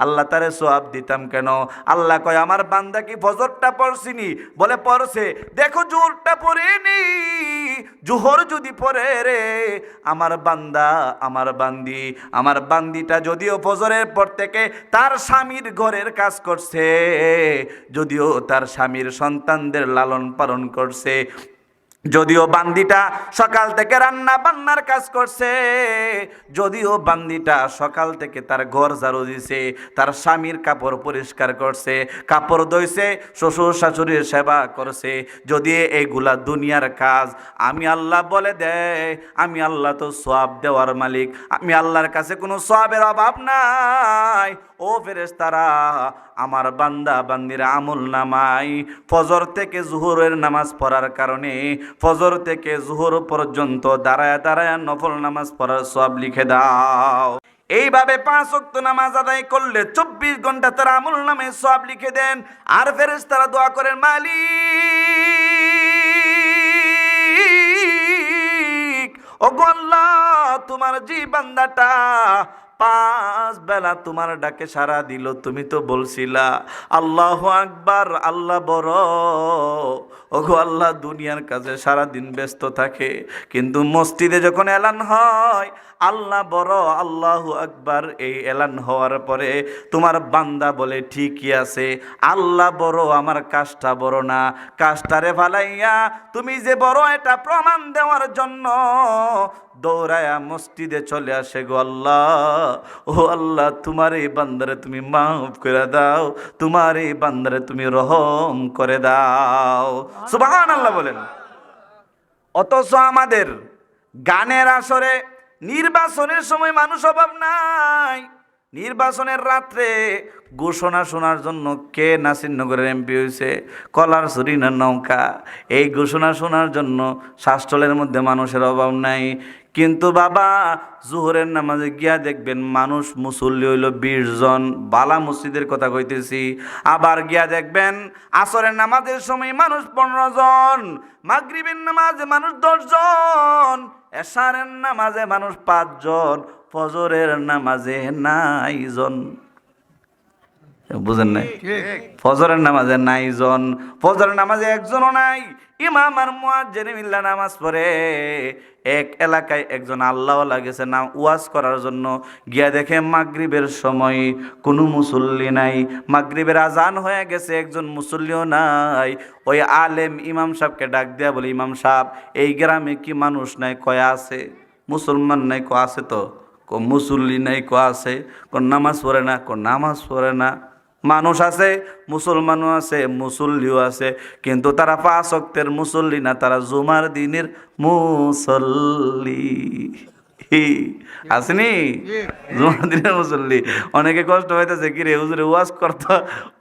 আল্লাহ তারে সওয়াব দিতাম কেন? আল্লাহ কয় আমার বান্দা কি ফজরটা পড়ছিনি? বলে পড়ছে। দেখো জোহরটা পড়েনি। জোহর যদি পড়ে রে আমার বান্দা, আমার বান্দি, আমার বান্দিটা যদিও ফজরের পর থেকে তার স্বামীর ঘরের কাজ করছে, যদিও তার স্বামীর সন্তানদের লালন পালন করছে, যদিও বান্দিটা সকাল থেকে রান্না বান্নার কাজ করছে, যদিও বান্দিটা সকাল থেকে তার ঘর ঝাড়ু দিছে, তার স্বামীর কাপড় পরিষ্কার করছে, কাপড় ধুইছে, শ্বশুর শাশুড়ির সেবা করছে, যদি এইগুলা দুনিয়ার কাজ, আমি আল্লাহ বলে দেয় আমি আল্লাহ তো সওয়াব দেওয়ার মালিক, আমি আল্লাহর কাছে কোনো সওয়াবের অভাব নাই। ও ফেরেশতারা, আমার বান্দা বান্দির আমল নামাই ফজর থেকে জোহরের নামাজ পড়ার কারণে ফজর থেকে জোহর পর্যন্ত দাঁড়ায় দাঁড়ায় নফল নামাজ পড়ার সওয়াব লিখে দাও। এইভাবে 5 ওয়াক্ত নামাজ আদায় করলে 24 ঘন্টা তার আমল নামে সওয়াব লিখে দেন। আর ফেরেশতারা দোয়া করেন, মালিক ওগো আল্লাহ, তোমার যে বান্দাটা 5 বেলা তোমার ডাকে সাড়া দিল, তুমি তো বলছিলা আল্লাহু আকবার, আল্লাহ বড়। ওগো আল্লাহ, দুনিয়ার কাজে সারাদিন ব্যস্ত থাকে, কিন্তু মসজিদে যখন এলান হয় আল্লাহ বড়, আল্লাহু আকবার, এই এলান হওয়ার পরে তোমার বান্দা বলে ঠিকই আছে, আল্লাহ বড়, আমার কাজটা বড় না। কাজটারে ফালাইয়া তুমি যে বড় এটা প্রমাণ দেওয়ার জন্য দৌড়ায়া মসজিদে চলে আসে। গো আল্লাহ, ও আল্লাহ, তোমার এই বান্দারে তুমি মাফ করে দাও, তোমার এই বান্দারে তুমি রহম করে দাও। সুবহানাল্লাহ বলেন। অথচ আমাদের গানের আসরে নির্বাচনের সময় মানুষ অভাব নাই। নির্বাচনের রাত্রে ঘোষণা শোনার জন্য কে নাসিরনগরের এমপি হয়েছে, কলার ছড়ি না নৌকা, এই ঘোষণা শোনার জন্য শাসটলের মধ্যে মানুষের অভাব নাই। কিন্তু বাবা জোহরের নামাজে গিয়া দেখবেন মানুষ মুসল্লি হইল 20 জন, বালা মসজিদের কথা কইতেছি। আবার গিয়া দেখবেন আসরের নামাজের সময় মানুষ 15 জন, মাগরিবের নামাজে মানুষ 10 জন, এশারের নামাজে মানুষ 5 জন, ফজরের নামাজে নাই জন। বুঝেন নাই? ফজরের নামাজে নাই জন, ফজরের নামাজে একজনও নাই। ইমাম আর মুয়াজ্জিন মিল্লা নামাজ পড়ে। এক এলাকায় একজন আল্লাহওয়ালা গেছে না ওয়াজ করার জন্য, গিয়া দেখে মাগরিবের সময় কোনো মুসল্লি নাই, মাগরিবের আজান হয়ে গেছে, একজন মুসল্লিও নাই। ওই আলেম ইমাম সাহেবকে ডাক দেয়া বলে, ইমাম সাহেব, এই গ্রামে কি মানুষ নাই? কয় আছে। মুসলমান নাই? ক আছে তো। ক মুসল্লি নাই? ক আছে। ক নামাজ পড়ে না? ক নামাজ পড়ে না। মানুষ আছে, মুসলমানও আছে, মুসল্লিও আছে, কিন্তু তারা 5 ওয়াক্তের মুসল্লি না, তারা জুমার দিনের মুসল্লি। আসেনি? জুমার দিনের মুসল্লি। অনেকে কষ্ট হইতেছে, কিরে হুজুরে ওয়াজ করতো,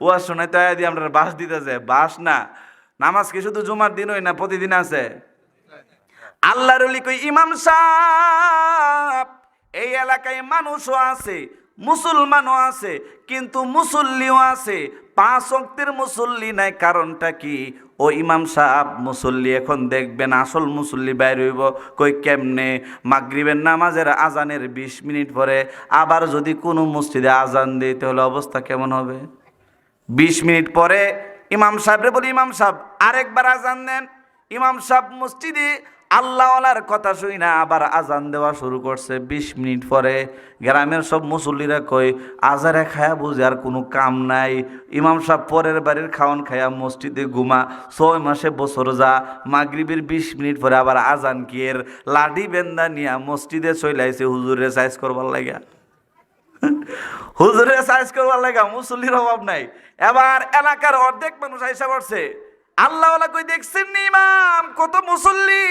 ওয়াজ শোনাইতে আয়া দিয়ে আমরা বাস দিতেছে। বাস না, নামাজ কি শুধু জুমার দিন হই না, প্রতিদিন আছে। আল্লাহর ওলি কই, ইমাম সাহেব, এই এলাকায় মানুষও আছে, মুসলমানও আছে, কিন্তু মুসল্লিও আছে, 5 ওয়াক্তের মুসল্লি নাই। কারণটা কি? ও ইমাম সাহেব, মুসল্লি এখন দেখবেন আসল মুসল্লি বাইর হইব। কই কেমনে? মাগরিবের নামাজের আজানের 20 মিনিট পরে আবার যদি কোনো মসজিদে আজান দেয় তাহলে অবস্থা কেমন হবে? 20 মিনিট পরে ইমাম সাহেবরে বলি, ইমাম সাহেব আরেকবার আজান দেন। ইমাম সাহেব মসজিদে আল্লাহওয়ালার কথা শুই না আবার আজান দেওয়া শুরু করছে। 20 মিনিট পরে গ্রামের সব মুসল্লিরা কয়, আজারে খায়া বুঝে আর কোনো কাম নাই। ইমাম সাহেব পরের বাড়ির খাওয়ান খায়া মসজিদে ঘুমা, 6 মাসে বছর যা, মাগরিবের 20 মিনিট পরে আবার আজান কিয়ের লাঠি বেন্দা নিয়া মসজিদে চইলাইছে হুজুরে সাইজ করবার লাগা। হুজুরে সাইজ করবার লাগা, মুসল্লির অভাব নাই। এবার এলাকার অর্ধেক মানুষ আইসা করছে। আল্লাহওয়ালা কই, দেখছেন নি ইমাম কত মুসল্লি,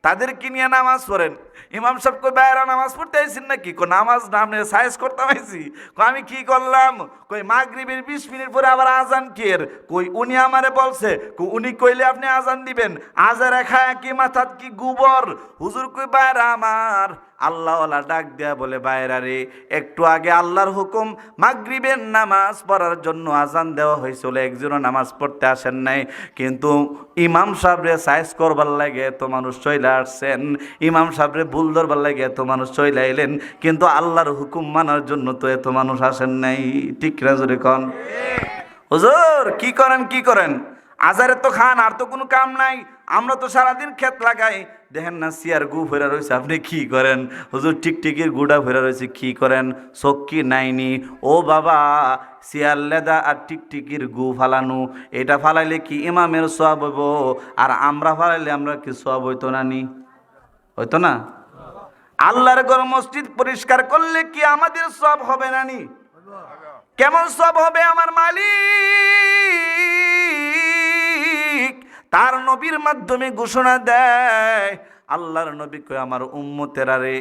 তাদেরকে নিয়ে নামাজ পড়েন। ইমাম সাহেব কই, বাইরা নামাজ পড়তে আইছেন নাকি? কই নামাজ না, আপনি সাইজ করতে আইছি। কই আমি কি করলাম? কই মাগরিবের 20 মিনিট পরে আবার আজান কিয়ের। কই উনি আমারে বলছে। কই উনি কইলে আপনি আজান দিবেন? আজারে খায় কি মাথাত কি গোবর? হুজুর কই, বাইরা আমার আল্লাহওয়ালা ডাক দেয়া বলে, বাইরা রে, একটু আগে আল্লাহর হুকুম মাগরিবের নামাজ পড়ার জন্য আজান দেওয়া হয়েছিল, একজনও নামাজ পড়তে আসেন নাই, কিন্তু ইমাম সাহেবরে সাইজ করবার লাগে তো মানুষ চইলা আসছেন, ইমাম সাহেবরে ভুল ধরবার লাগে এত মানুষ চলে আইলেন, কিন্তু আল্লাহর হুকুম মানার জন্য তো এত মানুষ আসেন নাই। ঠিক না জোরে কন? হুজুর কি করেন কি করেন, আজারে তো খান, আর তো কোনো কাম নাই, আমরা তো সারাদিন ক্ষেত লাগাই, দেখেন না সিয়ার গু ফেরা রয়েছে, আপনি কি করেন? হুজুর টিকটিকির গুড়া ফেরা রয়েছে, কি করেন? চক্কি নাইনি। ও বাবা, সিয়ার লেদা আর টিকটিকির গু ফালানো, এটা ফালাইলে কি ইমামের সওয়াব হইব? আর আমরা ফালাইলে আমরা কি সওয়াব হইতো না? নি হইতো না? আল্লাহর ঘর মসজিদ পরিষ্কার করলে কি আমাদের সওয়াব হবে না? নি কেমন সওয়াব হবে? আমার মালিক তার নবীর মাধ্যমে ঘোষণা দেয়, আল্লাহর নবী কয় আমার উম্মতেরা রে,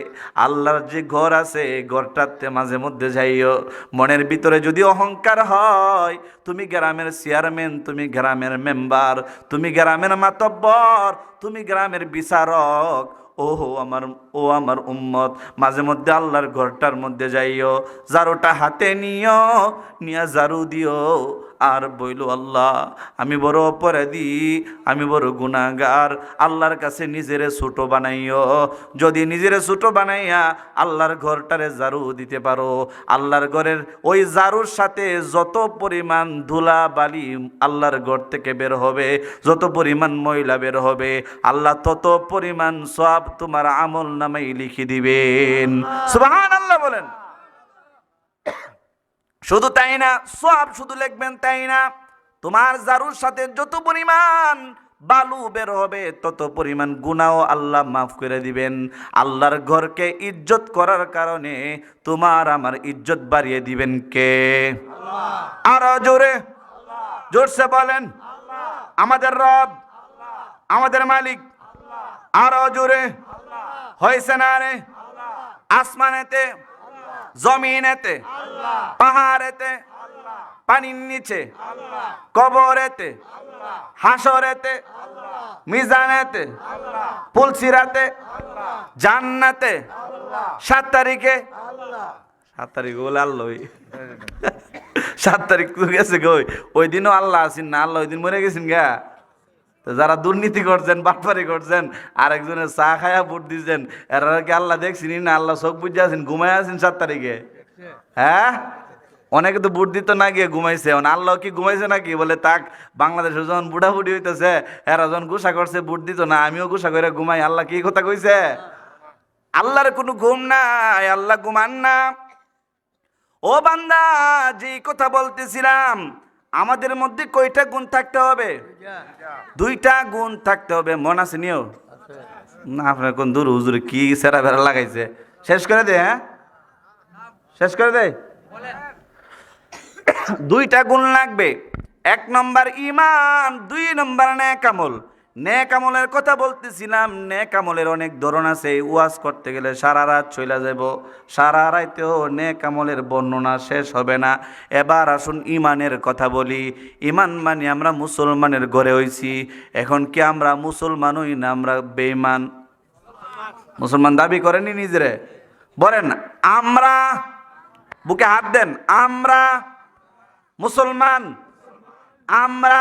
আল্লাহর যে ঘর আছে ঘরটাতে মাঝে মধ্যে যাইও, মনের ভিতরে যদি অহংকার হয়, তুমি গ্রামের চেয়ারম্যান, তুমি গ্রামের মেম্বার, তুমি গ্রামের মাতব্বর, তুমি গ্রামের বিচারক, ও আমার উম্মত, মাঝে মধ্যে আল্লাহর ঘরটার মধ্যে যাইও, জারুটা হাতে নিয়া জারু দিও, আর বইল আল্লাহ আমি বড় অপরাধী, আমি বড় গুনাহগার, আল্লাহর কাছে নিজেরে ছোট বানাইও। যদি নিজেরে ছোট বানাইয়া আল্লাহর ঘরটারে জারু দিতে পারো, আল্লাহর ঘরের ওই জারুর সাথে যত পরিমাণ ধুলা বালি আল্লাহর ঘর থেকে বের হবে, যত পরিমাণ ময়লা বের হবে, আল্লাহ তত পরিমাণ সওয়াব তোমার আমল নামাই লিখে দিবেন। সুবহানাল্লাহ বলেন। শুধু তাই না, সওয়াব শুধু লিখবেন তাই না, তোমার জারুর সাথে যত পরিমাণ বালু বের হবে তত পরিমাণ গুনাহ আল্লাহ মাফ করে দিবেন। আল্লাহর ঘরকে ইজ্জত করার কারণে তোমার আমার ইজ্জত বাড়িয়ে দিবেন কে? আল্লাহ। আরো জোরে জোরসে বলেন, আমাদের রব, আমাদের মালিক। আরো জোরে, হয়েছে না রে? আসমানেতে, জমিনেতে, পাহাড়েতে, পানির নিচে, কবরেতে, হাসরেতে, মিজানেতে, পুলসিরাতে, জান্নাতে, 7 তারিখে, 7 তারিখ বলে আল্লাহ 7 তারিখ তো গেছে গই, ওই দিনও আল্লাহ আছেন না? আল্লাহ ওই দিন মরে গেছেন গা। তো যারা দুর্নীতি করছেন, বাটপারি করছেন, আরেকজনের চা খায়া ভোট দিচ্ছেন, এরা কি আল্লাহ দেখছিনি না? আল্লাহ চোখ বুঝে আছেন, ঘুমায় আছেন 7 তারিখে? হ্যাঁ, অনেকে তো ভোট দিত না গিয়ে ঘুমাইছে। আল্লাহ কি ঘুমাইছে নাকি? বলে তাক বাংলাদেশে যখন বুড়াবুড়ি হইতেছে, এরা যখন গুসা করছে ভোট দিত না, আমিও গুসা করে ঘুমাই। আল্লাহ কি কথা কইছে? আল্লাহর কোনো ঘুম নাই, আল্লাহ ঘুমান না। ও বান্দা, যে কথা বলতেছিলাম, আমাদের মধ্যে কয়টা গুণ থাকতে হবে? 2টা গুণ থাকতে হবে। মন আছে নিও না? আপনার কোন দূর হুজুর কি সেরা বেড়া লাগাইছে, শেষ করে দে। হ্যাঁ, শেষ করে দে। 2টা গুণ লাগবে। 1 নম্বর ইমান, 2 নম্বর নেক আমল। নেক আমলের কথা বলতেছিলাম, নেক আমলের অনেক ধরন আছে। ওয়াজ করতে গেলে সারা রাত চলে যাব, সারা রাতেও নেক আমলের বর্ণনা শেষ হবে না। এবার আসুন ইমানের কথা বলি। ইমান মানে আমরা মুসলমানের ঘরে হইছি, এখন কি আমরা মুসলমান হই না আমরা বেঈমান? মুসলমান দাবি করেনি নিজেরে? বলেন আমরা, বুকে হাত দেন, আমরা মুসলমান, আমরা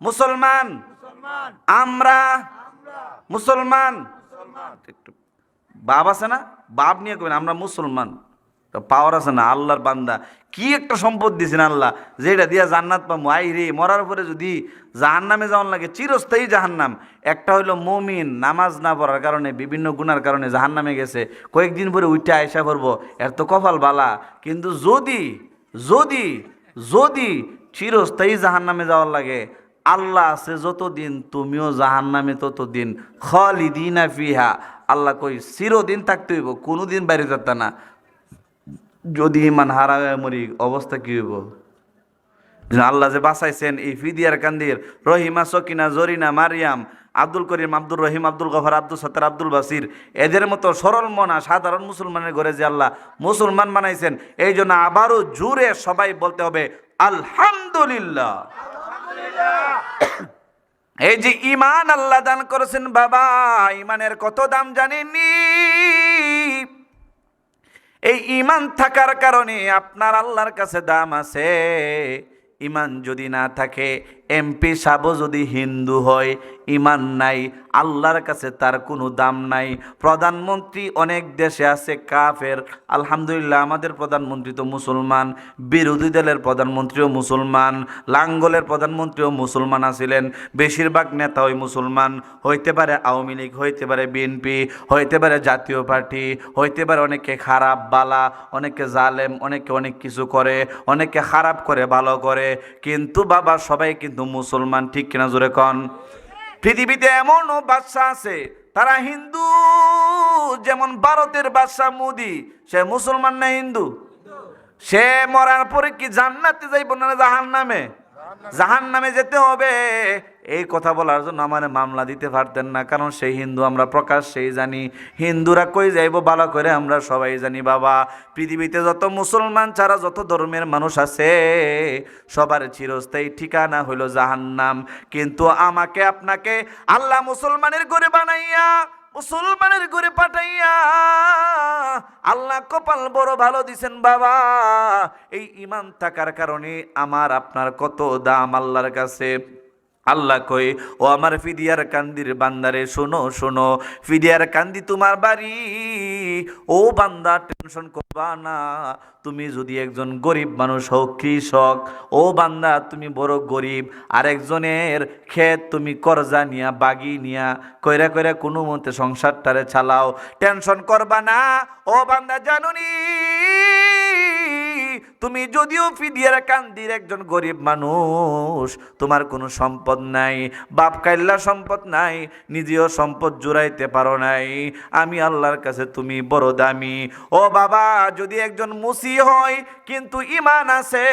মুসলমান, আমরা মুসলমান। একটু বাপ আছে না? বাপ নিয়ে কবেন আমরা মুসলমান। পাওয়ার আছে না? আল্লাহর বান্দা, কি একটা সম্পদ দিয়েছেন আল্লাহ, যেটা দিয়া জান্নাত পাবো। আই রে, মরার পরে যদি জাহান্নামে যাওয়ার লাগে, চিরস্থায়ী জাহান্নাম। একটা হইলো মুমিন নামাজ না পড়ার কারণে, বিভিন্ন গুনার কারণে জাহান্নামে গেছে, কয়েকদিন পরে উঠে আয়সা করবো, এর তো কপাল বালা। কিন্তু যদি যদি যদি চিরস্থায়ী জাহান্নামে যাওয়ার লাগে, আল্লাহ আছে যতদিন, তুমিও জাহান্নামে ততদিন, খালিদিনা ফিহা। আল্লাহ কই চিরদিন থাকতে হইব, কোনোদিন বাইরে যেতে না। যদি ইমান হারায় মরি, অবস্থা কি হইব? আল্লাহ যে বাঁচাইছেন এই ফিদিয়ার কান্দির, রহিমা, সকিনা, জরিনা, মারিয়াম, আব্দুল করিম, আব্দুর রহিম, আব্দুল গফার, আব্দুল সত্তার, আব্দুল বাসির, এদের মতো সরল মনা সাধারণ মুসলমানের ঘরে যে আল্লাহ মুসলমান বানাইছেন, এই জন্য আবারও জুড়ে সবাই বলতে হবে আলহামদুলিল্লাহ। এই যে ইমান আল্লাহ দান করেছেন বাবা, ইমানের কত দাম জানেননি? এই ইমান থাকার কারণে আপনার আল্লাহর কাছে দাম আছে। ইমান যদি না থাকে, এমপি সাহেব যদি হিন্দু হয়, ইমান নাই, আল্লাহর কাছে তার কোনো দাম নাই। প্রধানমন্ত্রী অনেক দেশে আছে কাফের, আলহামদুলিল্লাহ আমাদের প্রধানমন্ত্রী তো মুসলমান, বিরোধী দলের প্রধানমন্ত্রীও মুসলমান, লাঙ্গলের প্রধানমন্ত্রীও মুসলমান আছিলেন, বেশিরভাগ নেতা ওই মুসলমান, হইতে পারে আওয়ামী লীগ, হইতে পারে বিএনপি, হইতে পারে জাতীয় পার্টি, হইতে পারে অনেকে খারাপ বালা, অনেকে জালেম, অনেকে অনেক কিছু করে, অনেকে খারাপ করে ভালো করে, কিন্তু বাবা সবাই কিন্তু মুসলমান, ঠিক কিনা জোরে কন? পৃথিবীতে এমনও বাদশা আছে তারা হিন্দু, যেমন ভারতের বাদশা মোদি, সে মুসলমান না হিন্দু? সে মরার পরে কি জান্নাতে যাইব না জাহান্নামে? জাহান্নামে যেতে হবে। এই কথা বলার জন্য আমার মামলা দিতে পারতেন না, কারণ সেই হিন্দু আমরা প্রকাশ্যেই জানি। হিন্দুরা কই যাইব ভালো করে আমরা সবাই জানি বাবা। পৃথিবীতে যত মুসলমান ছাড়া যত ধর্মের মানুষ আছে সবার চিরস্থায়ী ঠিকানা হইল জাহান্নাম। কিন্তু আমাকে আপনাকে আল্লাহ মুসলমানের ঘরে বানাইয়া, মুসলমানের ঘরে পাঠাইয়া আল্লাহ কপাল বড় ভালো দিছেন বাবা। এই ঈমান থাকার কারণে আমার আপনার কত দাম আল্লাহর কাছে। আল্লাহ কই, ও আমার ফিদিয়ার কান্দির বান্দারে শোনো শোনো, ফিদিয়ার কান্দি তোমার বাড়ি, ও বান্দা টেনশন করবা না। তুমি যদি একজন গরিব মানুষ হও, কৃষক, ও বান্দা তুমি বড় গরিব, আরেকজনের ক্ষেত তুমি করজা নিয়া বাগি নিয়া কইরা কইরা কোনো মতে সংসারটারে চালাও, টেনশন করবা না। ও বান্দা জানুনি, তুমি যদিও ফিদিয়ার কান্দির একজন গরিব মানুষ, তোমার কোনো সম্পদ নাই, বাপ কাইল্লা সম্পদ নাই, নিজেও সম্পদ জুড়াইতে পারো নাই, আমি আল্লাহর কাছে তুমি বড় দামি। ও বাবা, যদি একজন মুসি হয় কিন্তু ঈমান আছে,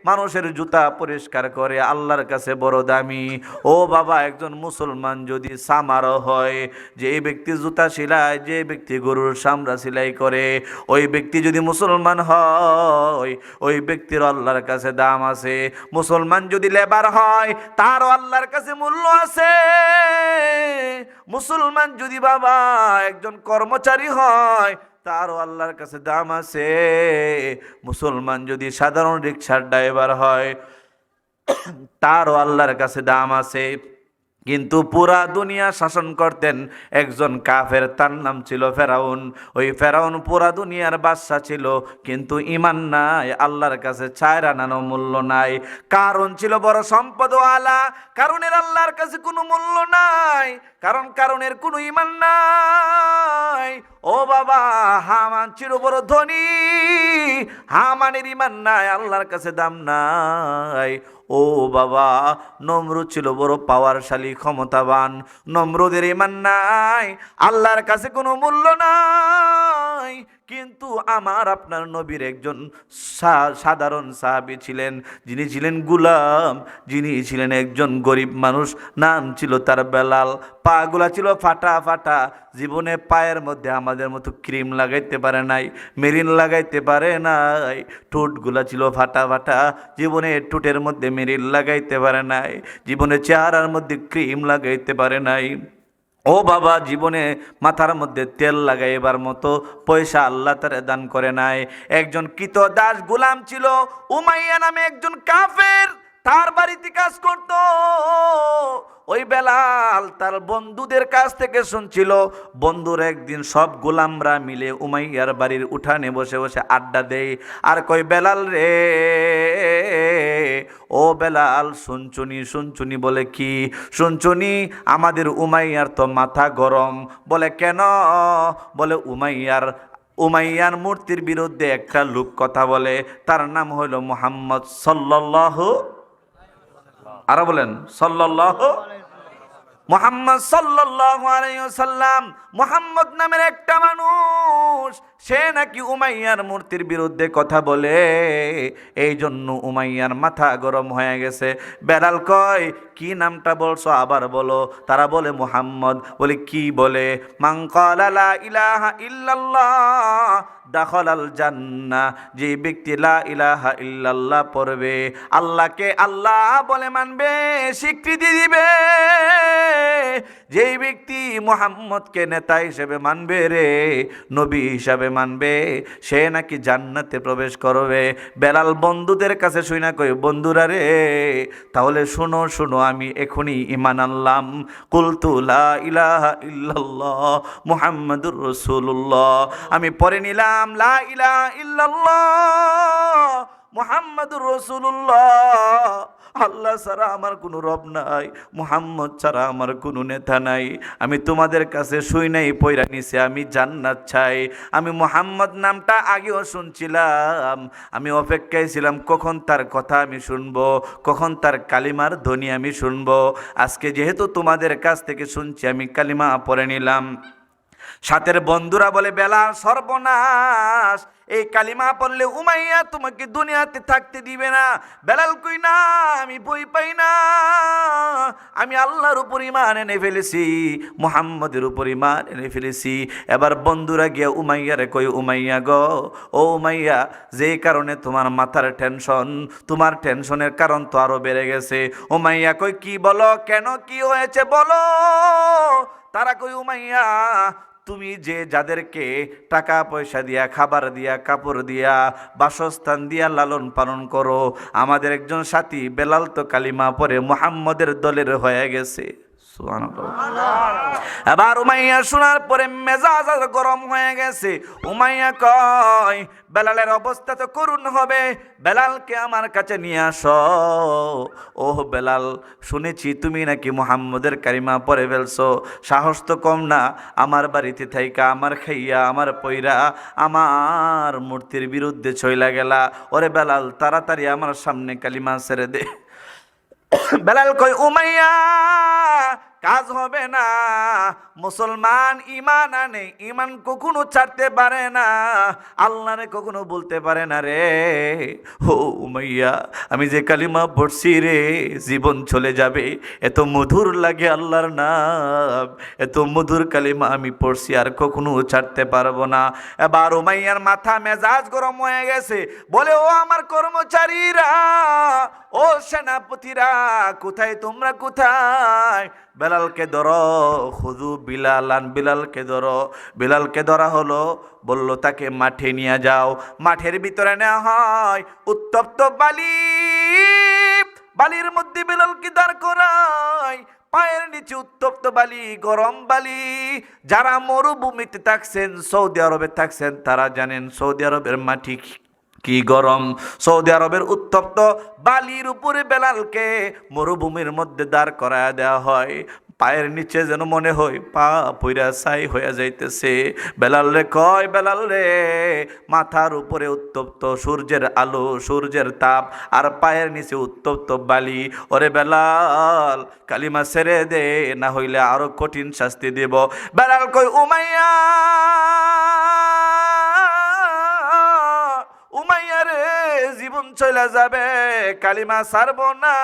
মানুষের জুতা পরিষ্কার করে, আল্লাহর কাছে বড় দামি। ও বাবা, একজন মুসলমান যদি সামারও হয়, যে ব্যক্তি জুতা সিলায়, যে ব্যক্তি গরুর চামড়া সিলাই করে, ওই ব্যক্তি যদি মুসলমান হয়, ওই ব্যক্তির আল্লাহর কাছে দাম আছে। মুসলমান যদি লেবার হয়, তারও আল্লাহর কাছে মূল্য আছে। মুসলমান যদি বাবা একজন কর্মচারী হয়, তারও আল্লাহর কাছে দাম আছে। মুসলমান যদি সাধারণ রিকশার ড্রাইভার হয়, তারও আল্লাহর কাছে দাম আছে। কিন্তু পুরা দুনিয়া শাসন করতেন একজন কাফের, তার নাম ছিল ফেরাউন। ওই ফেরাউন পুরা দুনিয়ার বাদশা ছিল, কিন্তু ঈমান নাই, আল্লাহর কাছে চার আনারও মূল্য নাই। কারণ ছিল বড় সম্পদওয়ালা, কারণের আল্লাহর কাছে কোনো মূল্য নাই, কারণ কারণের কোনো ঈমান নাই। ও বাবা, হামান ছিল বড় ধনী, হামানের ঈমান নাই, আল্লাহর কাছে দাম নাই। ও বাবা, নমরুদ ছিল বড় পাওয়ারশালী, ক্ষমতাবান, নমরুদের ঈমান নাই, আল্লাহর কাছে কোনো মূল্য নাই। কিন্তু আমার আপনার নবীর একজন সাধারণ সাহাবী ছিলেন, যিনি ছিলেন গুলাম, যিনি ছিলেন একজন গরিব মানুষ, নাম ছিল তার বেলাল। পাগুলা ছিল ফাটা ফাটা, জীবনে পায়ের মধ্যে আমাদের মতো ক্রিম লাগাইতে পারে নাই, মেরিন লাগাইতে পারে নাই। ঠোঁটগুলা ছিল ফাটা ফাটা, জীবনে ঠোঁটের মধ্যে মেরিন লাগাইতে পারে নাই, জীবনে চেহারার মধ্যে ক্রিম লাগাইতে পারে নাই। ও বাবা, জীবনে মাথার মধ্যে তেল লাগাইবার মতো পয়সা আল্লাহ তারে দান করে নাই। একজন কৃতদাস গোলাম ছিল, উমাইয়া নামে একজন কাফের, তার বাড়িতে কাজ করত। ওই বেলাল তার বন্ধুদের কাছ থেকে শুনছিল, বন্ধুর একদিন সব গোলামরা মিলে উমাইয়ার বাড়ির উঠানে বসে বসে আড্ডা দেয়, আর কই বেলাল রে, ও বেলাল শুনছুনি শুনছুনি, বলে কি শুনছুনি, আমাদের উমাইয়ার তো মাথা গরম। বলে কেন? বলে উমাইয়ার মূর্তির বিরুদ্ধে একটা লোক কথা বলে, তার নাম হইল মুহাম্মদ সাল্লাল্লাহু, আরো বলেন সাল্লাল্লাহু, মুহাম্মদ সাল্লাল্লাহু আলাইহি ওয়াসাল্লাম। মুহাম্মদ নামের একটা মানুষ, সে নাকি উমাইয়ার মূর্তির বিরুদ্ধে কথা বলে, এই জন্য উমাইয়ার মাথা গরম হয়ে গেছে। বেলাল কয়, কি নামটা বলছো আবার বলো। তারা বলে মুহাম্মদ। বলে কি বলে? মান ক্বালা লা ইলাহা ইল্লাল্লাহ দাখালাল জান্নাহ, যে ব্যক্তি লা ইলাহা ইল্লাল্লাহ পড়বে, আল্লাহকে আল্লাহ বলে মানবে, স্বীকৃতি দিবে, যেই ব্যক্তি মুহাম্মদকে নেতা হিসেবে মানবে রে, নবী হিসাবে কবে মানবে সে নাকি জান্নাতে প্রবেশ করবে। বেলাল বন্ধুদের কাছে শুই না কই, বন্ধুরা রে তাহলে শোনো শোনো, আমি এখনই ঈমান আনলাম। কুলতু লা ইলাহা ইল্লাল্লাহ মুহাম্মাদুর রাসূলুল্লাহ, আমি পড়ে নিলাম লা ইলাহা ইল্লাল্লাহ মুহাম্মাদুর রাসূলুল্লাহ। আল্লাহ ছাড়া আমার কোনো রব নাই, মুহাম্মদ ছাড়া আমার কোনো নেতা নাই। আমি তোমাদের কাছে শুই নাই, পয়রা নিছি, আমি জান্নাত চাই। আমি মুহাম্মদ নামটা আগেও শুনছিলাম, আমি অপেক্ষায় ছিলাম কখন তার কথা আমি শুনবো, কখন তার কালিমার ধ্বনি আমি শুনবো। আজকে যেহেতু তোমাদের কাছ থেকে শুনছি, আমি কালিমা পড়ে নিলাম। সাথের বন্ধুরা বলে বেলাল সর্বনাশ, এই কালিমা পড়লে উমাইয়া তোমাকে দুনিয়াতে থাকতে দিবে না। বেলাল কই না, আমি বই পাই না, আমি আল্লাহর উপর ঈমান এনে ফেলেছি, মুহাম্মদের উপর ঈমান এনে ফেলেছি। এবার বন্ধুরা গিয়া উমাইয়ারে কই, উমাইয়া গো, ও উমাইয়া, যে কারণে তোমার মাথার টেনশন, তোমার টেনশনের কারণ তো আরো বেড়ে গেছে। উমাইয়া কই কি বলো, কেন কি হয়েছে বলো। তারা কই উমাইয়া, তুমি যে যাদেরকে টাকা পয়সা দিয়া, খাবার দিয়া, কাপড় দিয়া, বাসস্থান দিয়া লালন পালন করো, আমাদের একজন সাথী বেলাল তো কালিমা পড়ে মুহাম্মদের দলের হয়ে গেছে। এবার উমাইয়া শোনার পরে মেজাজ গরম হয়ে গেছে। উমাইয়া কয় বেলালের অবস্থা তো করুণ হবে, বেলালকে আমার কাছে নিয়ে আসো। ওহ বেলাল, শুনেছি তুমি নাকি মুহাম্মদের কালিমা পড়ে ফেলছো, সাহস তো কম না, আমার বাড়িতে থাইকা, আমার খাইয়া, আমার পয়রা, আমার মূর্তির বিরুদ্ধে চইলা গেলা। ওরে বেলাল, তাড়াতাড়ি আমার সামনে কালিমা ছেড়ে দে। বেলাল কই উমাইয়া, কাজ হবে না, মুসলমান ঈমান আনে, ঈমান কখনো ছাড়তে পারে না, আল্লাহরে কখনো বলতে পারে না রে। ও উমাইয়া, আমি যে কালিমা পড়ছি রে, জীবন চলে যাবে, এত মধুর লাগে আল্লাহর নাম, এত মধুর কালিমা আমি পড়ছি, আর কখনো ছাড়তে পারবো না। এবার উমাইয়ার মাথা মেজাজ গরম হয়ে গেছে, বলে ও আমার কর্মচারীরা, ও সেনাপতিরা, কোথায় তোমরা, কোথায়? বেলালকে ধরো, খুদু বিলালান, বিলালকে ধরো। বিলালকে ধরা হলো, বলল তাকে মাঠে নিয়ে যাও। মাঠের ভিতরে নেওয়া হয়, উত্তপ্ত বালি, বালির মধ্যে বেলালকে দাঁড় করায়, পায়ের নিচে উত্তপ্ত বালি, গরম বালি। যারা মরুভূমিতে থাকছেন, সৌদি আরবে থাকছেন, তারা জানেন সৌদি আরবের মাটি কি গরম। সৌদি আরবের উত্তপ্ত বালির উপরে বেলালকে মরুভূমির মধ্যে দাঁড় করায় দেওয়া হয়। পায়ের নিচে যেন মনে হয় পা পইরা ছাই হয়ে যাইতেছে। বেলাল রে কয়, বেলাল রে, মাথার উপরে উত্তপ্ত সূর্যের আলো, সূর্যের তাপ, আর পায়ের নিচে উত্তপ্ত বালি। ওরে বেলাল, কালিমা ছেড়ে দে, না হইলে আরো কঠিন শাস্তি দেব। বেলাল কই উমাইয়া, উমাইয়া রে, জীবন চলে যাবে, কালিমা ছাড়বো না।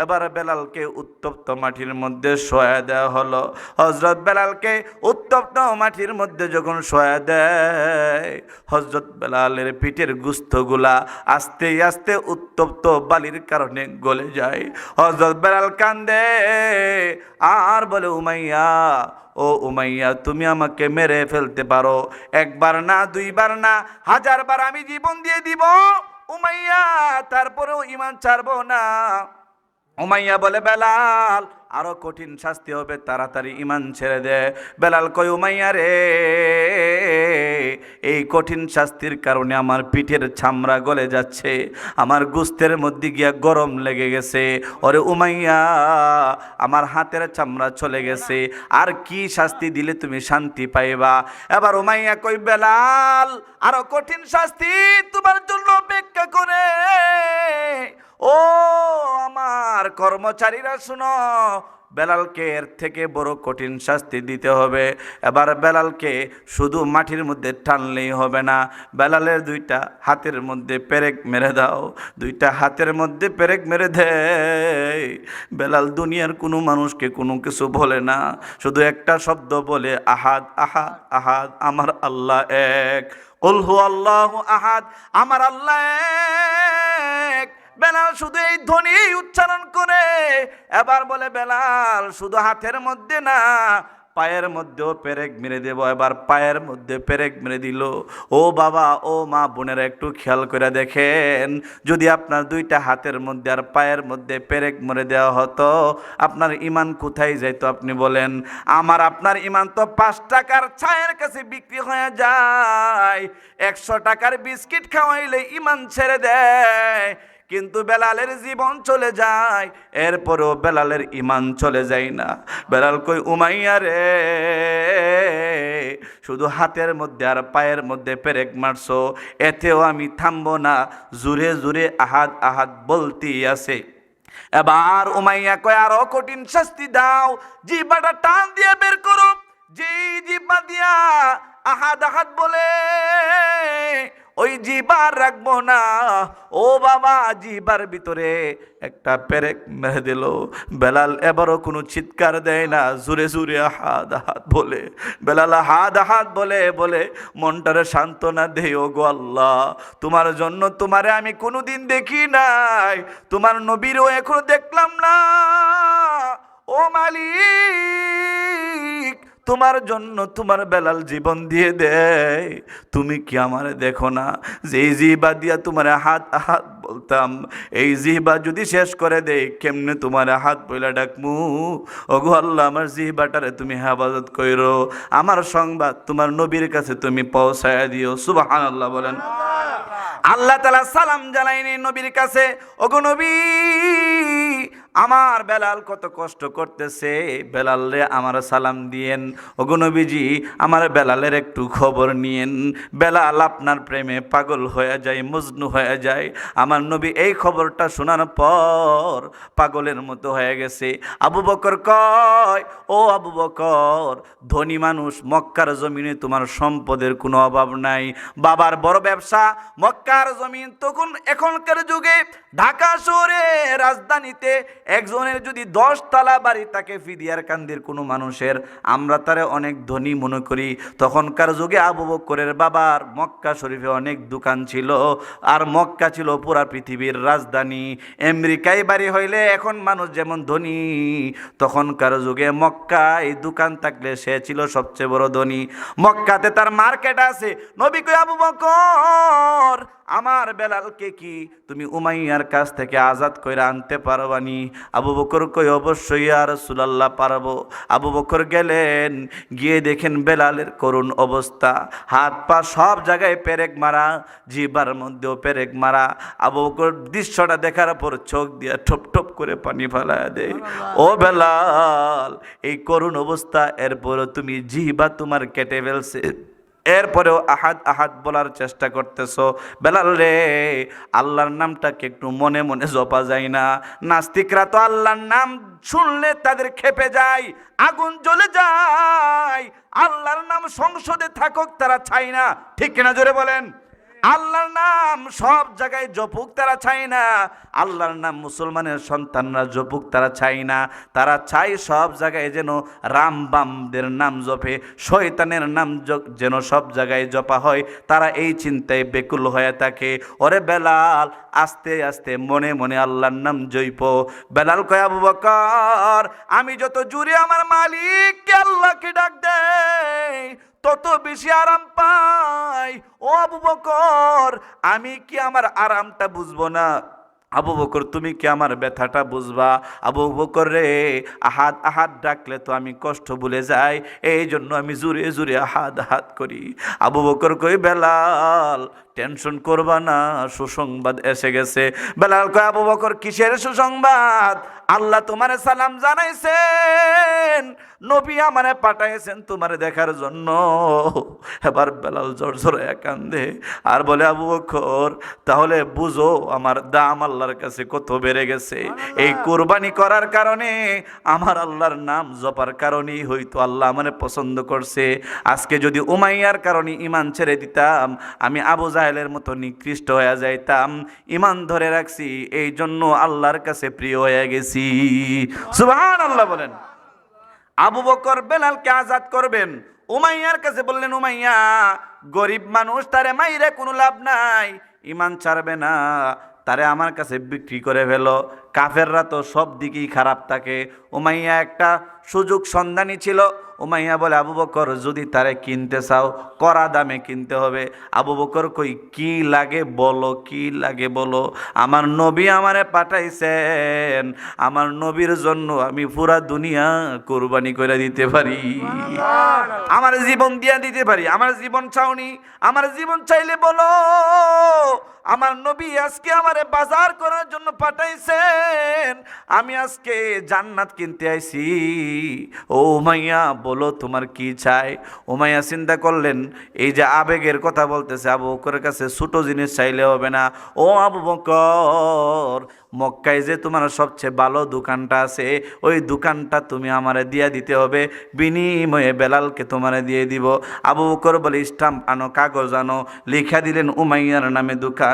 এবার বেলালকে উত্তপ্ত মাটির মধ্যে শোয়া দেওয়া হলো। হযরত বেলালকে উত্তপ্ত মাটির মধ্যে যখন শোয়া দেয়, হযরত বেলালের পিঠের গোশতগুলা আস্তে আস্তে উত্তপ্ত বালির কারণে গলে যায়। হযরত বেলাল কান্দে আর বলে, উমাইয়া, ও উমাইয়া, তুমি আমাকে মেরে ফেলতে পারো, একবার না, দুইবার না, 1000 বার আমি জীবন দিয়ে দিব উমাইয়া, তারপরেও ঈমান ছাড়বো না। উমাইয়া বলে, বেলাল, আরো কঠিন শাস্তি হবে, তাড়াতাড়ি ঈমান ছেড়ে দে। বেলাল কই, উমাইয়া রে, এই কঠিন শাস্তির কারণে আমার পিঠের চামড়া গলে যাচ্ছে, আমার গোশতের মধ্যে গিয়া গরম লেগে গেছে। ওরে উমাইয়া, আমার হাতের চামড়া চলে গেছে, আর কি শাস্তি দিলে তুমি শান্তি পাইবা? এবার উমাইয়া কই, বেলাল, আরো কঠিন শাস্তি তোমার জন্য অপেক্ষা করে। ও আমার কর্মচারীরা শুনো, বেলালকে এর থেকে বড় কঠিন শাস্তি দিতে হবে। এবার বেলালকে শুধু মাটির মধ্যে টানলেই হবে না, বেলালের 2টা হাতের মধ্যে পেরেক মেরে দাও। 2টা হাতের মধ্যে পেরেক মেরে দেয়। বেলাল দুনিয়ার কোনো মানুষকে কোনো কিছু বলে না, শুধু একটা শব্দ বলে, আহাদ, আহাদ, আহাদ, আমার আল্লাহ এক। কুল হু আল্লাহু আহাদ, আমার আল্লাহ এক। বেলাল শুধু এই ধ্বনি উচ্চারণ করে। এবার বলে, বেলাল শুধু হাতের মধ্যে না, পায়ের মধ্যেও পেরেক মেরে দেব। এবার পায়ের মধ্যে পেরেক মেরে দিল। ও বাবা, ও মা বোনেরা, একটু খেয়াল করে দেখেন, যদি আপনার দুইটা হাতের মধ্যে আর পায়ের মধ্যে পেরেক মেরে দেওয়া হতো, আপনার ইমান কোথায় যাইতো আপনি বলেন? আপনার ইমান তো 5 টাকার চায়ের কাছে বিক্রি হয়ে যায়। 100 টাকার বিস্কিট খাওয়াইলে ইমান ছেড়ে দেয়, কিন্তু বেলালের জীবন চলে যায়, এরপরেও বেলালের ইমান চলে যায় না। বেলাল কই, উমাইয়া রে, শুধু হাতের মধ্যে আর পায়ের মধ্যে পেরেক মারছো, এতেও আমি থামবো না, জুরে জুরে আহাদ আহাদ বলতেই আছে। এবার উমাইয়া কয়, আরো কঠিন শাস্তি দাও, জিহ্বাটা টান দিয়ে বের করো। যেই জিহ্বা দিয়া আহাদ আহাদ বলে, ওই জিহ্বার রাখবো না। ও বাবা, জিহ্বার ভিতরে একটা পেরেক মেরে দিল। বেলাল এবারও কোনো চিৎকার দেয় না, জুরে জুরে আহাদ আহাদ বলে। বেলাল আহাদ আহাদ বলে বলে মনটারে সান্ত্বনা দেয়, ও গো আল্লাহ, তোমার জন্য তোমারে আমি কোনোদিন দেখি নাই, তোমার নবীরও এখনো দেখলাম না। ও মালিক, তোমার জন্য তোমার বেলাল জীবন দিয়ে দেয়, তুমি কি আমারে দেখো না? যেই জিহ্বা দিয়া তোমার হাত হাত বলতাম, এই জিহ্বা যদি শেষ করে দেয়, কেমনে তোমার হাত বইলা ডাকমু? ওগো আল্লাহ, আমার জিহ্বাটারে তুমি হেফাজত কইরো, আমার সংবাদ তোমার নবীর কাছে তুমি পৌঁছায়া দিও। সুবহানাল্লাহ বলেন। আল্লাহ তাআলা সালাম জানাইনি নবীর কাছে, ওগো নবী, আমার বেলাল কত কষ্ট করতেছে, বেলাল রে আমার সালাম দিয়েন। ওগো নবীজি, আমার বেলালের একটু খবর নিয়েন, বেলাল আপনার প্রেমে পাগল হয়ে যায়, মজনু হয়ে যায়। আমার নবী এই খবরটা শোনার পর পাগলের মতো হয়ে গেছে। আবু বকর কয়, ও আবু বকর, ধনী মানুষ, মক্কার জমিনে তোমার সম্পদের কোনো অভাব নাই, বাবার বড় ব্যবসা, মক্কার জমিন। তখন এখনকার যুগে ঢাকা শহরে রাজধানীতে একজনের যদি 10 তলা বাড়ি থাকে, ফিদিয়ার কান্দির কোনো মানুষের, আমরা তারে অনেক ধনী মনে করি। তখনকার যুগে আবু বকরের বাবার মক্কা শরীফে অনেক দোকান ছিল, আর মক্কা ছিল পুরা পৃথিবীর রাজধানী। আমেরিকায় বাড়ি হইলে এখন মানুষ যেমন ধনী, তখনকার যুগে মক্কায় দোকান থাকলে সে ছিল সবচেয়ে বড় ধনী। মক্কাতে তার মার্কেট আছে। নবী কই, আবু বকর, আমার বেলালকে কি তুমি উমাইয়ার কাছ থেকে আজাদ কইরা আনতে পারবানি? আবু বকর কই, অবশ্যই ইয়া রাসূলুল্লাহ, পারবো। আবু বকর গেলেন, গিয়ে দেখেন বেলালের করুণ অবস্থা, হাত পা সব জায়গায় পেরেক মারা, জিহ্বার মধ্যেও পেরেক মারা। আবু বকর দৃশ্যটা দেখার পর চোখ দিয়ে ঠপ ঠপ করে পানি ফেলায় দেয়। ও বেলাল, এই করুণ অবস্থা, এরপরও তুমি জিহ্বা তোমার কেটে ফেলছে, এরপরেও আহাদ আহাদ বলার চেষ্টা করতেছো। বেলাল রে, আল্লাহর নামটাকে একটু মনে মনে জপা যায় না? নাস্তিকরা তো আল্লাহর নাম শুনলে তাদের খেপে যায়, আগুন জ্বলে যায়। আল্লাহর নাম সংসদে থাকুক তারা চায় না, ঠিক কিনা জোরে বলেন? আল্লাহর নাম সব জায়গায় জপুক তারা চায় না, আল্লাহর নাম মুসলমানের সন্তানরা জপুক তারা চায় না। তারা চায় সব জায়গায় যেন রাম বামদের নাম জপে, শয়তানের নাম যেন সব জায়গায় জপা হয়। তারা এই চিন্তায় বেকুল হয়ে থাকে। ওরে বেলাল, আস্তে আস্তে মনে মনে আল্লাহর নাম জইপ। বেলাল কয়, আবু বকর, আমি যত জুড়ে আমার মালিককে আল্লাহকে ডাক দেই, তত বেশি আরাম পাই। ও আবু বকর, আমি কি আমার আরামটা বুঝবো না? আবু বকর, তুমি কি আমার ব্যথাটা বুঝবা? আবু বকর রে, আহাদ আহাদ ডাকলে তো আমি কষ্ট ভুলে যাই, এই জন্য আমি জুড়ে জুড়ে আহাদ আহাদ করি। আবু বকর কই, বেলাল, টেনশন করবা না, সুসংবাদ এসে গেছে। বেলাল কয়, আবু বকর, কিসের সুসংবাদ? আল্লাহ তোমারে সালাম জানাইছেন, নবী আমারে পাঠাইছেন তোমারে দেখার জন্য। এবার বেলাল জোর জোরে কান্দে আর বলে, আবু বকর, তাহলে বুঝো আমার দাম আল্লাহর কাছে কত বেড়ে গেছে। এই কুরবানি করার কারণে, আমার আল্লাহর নাম জপার কারণেই হয়তো আল্লাহ আমারে পছন্দ করছে। আজকে যদি উমাইয়ার কারণে ইমান ছেড়ে দিতাম, আমি আবু জাহেলের মতো নিকৃষ্ট হয়ে যাইতাম। ইমান ধরে রাখছি, এই জন্য আল্লাহর কাছে প্রিয় হয়ে গেছি। সুবহানাল্লাহ বলেন। আবু বকর বেলালকে আজাদ করবেন, উমাইয়ার কাছে বললেন, উমাইয়া গরিব মানুষ, তারে মাইরে কোনো লাভ নাই, ইমান ছাড়বে না, তারে আমার কাছে বিক্রি করে ফেলো। কাফেররা তো সব দিকেই খারাপ থাকে। উমাইয়া একটা সুযোগ সন্ধানী ছিল। উমাইয়া বলে আবু বকর যদি তারে কিনতে চাও কড়া দামে কিনতে হবে। আবু বকর কই কি লাগে বলো, কি লাগে বলো। আমার নবী আমারে পাঠাইছেন, আমার নবীর জন্য আমি পুরা দুনিয়া কুরবানি করে দিতে পারি, আমার জীবন দিয়া দিতে পারি। আমার জীবন চাওনি, আমার জীবন চাইলে বলো। আমার নবী আজকে আমারে বাজার করার জন্য পাঠাইছেন, আমি আজকে জান্নাত কিনতে আইছি। ও উমাইয়া বলো তোমার কি চাই। উমাইয়া চিন্তা করলেন এই যে আবেগের কথা বলতেছে, আবু বকরের কাছে ছোট জিনিস চাইলে হবে না। ও আবু বকর, মক্কায় যে তোমার সবচেয়ে ভালো দোকানটা আছে ওই দোকানটা তুমি আমারে দিয়া দিতে হবে, বিনিময়ে বেলালকে তোমারে দিয়ে দিব। আবু বকর বলে স্টাম্প আনো, কাগজ আনো। লিখা দিলেন উমাইয়ার নামে দোকান,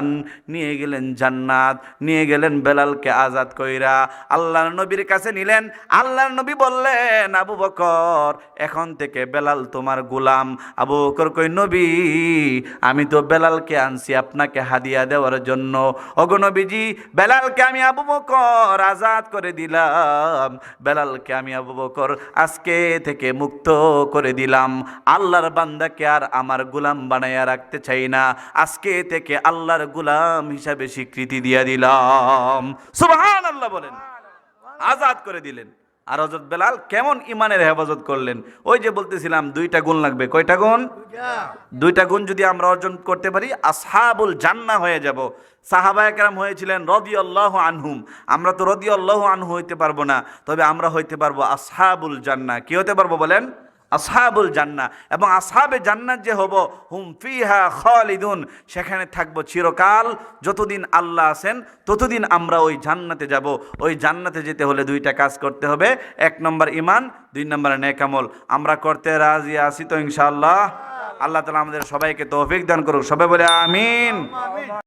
নিয়ে গেলেন জান্নাত, নিয়ে গেলেন বেলালকে আজাদ কইরা আল্লাহর নবীর কাছে নিলেন। আল্লাহর নবী বললেন আবু বকর এখন থেকে বেলাল তোমার গোলাম। আবু বকর কই নবী আমি তো বেলালকে আনছি আপনাকে হাদিয়া দেওয়ার জন্য। ওগো নবীজি বেলালকে আমি আবু বকর আজাদ করে দিলাম, বেলালকে আমি আবু বকর আজকে থেকে মুক্ত করে দিলাম। আল্লাহর বান্দাকে আর আমার গোলাম বানাইয়া রাখতে চাই না, আজকে থেকে আল্লাহর গোলাম হিসাবে স্বীকৃতি দিয়ে দিলাম। সুবহানাল্লাহ বলেন। আজাদ করে দিলেন। আর হযরত বেলাল কেমন ইমানের হেফাজত করলেন। ওই যে বলতেছিলাম দুইটা গুণ লাগবে। কয়টা গুণ? দুইটা গুণ যদি আমরা অর্জন করতে পারি আসহাবুল জান্নাহ হয়ে যাব। সাহাবায়ে কেরাম হয়েছিলেন রাদিয়াল্লাহু আনহুম। আমরা তো রাদিয়াল্লাহু আনহু হইতে পারবো না, তবে আমরা হইতে পারবো আসহাবুল জান্নাহ। কি হতে পারবো বলেন? আসহাবুল জান্নাহ। এবং আসহাবে জান্নাত যে হব, হুম ফিহা খালিদুন, সেখানে থাকবো চিরকাল। যতদিন আল্লাহ আছেন ততদিন আমরা ওই জান্নাতে যাব। ওই জান্নাতে যেতে হলে দুইটা কাজ করতে হবে, 1 নম্বর ঈমান, 2 নম্বর নেক আমল। আমরা করতে রাজি আছি তো ইনশাআল্লাহ? আল্লাহ তাআলা আমাদের সবাইকে তৌফিক দান করুক। সবাই বলে আমিন।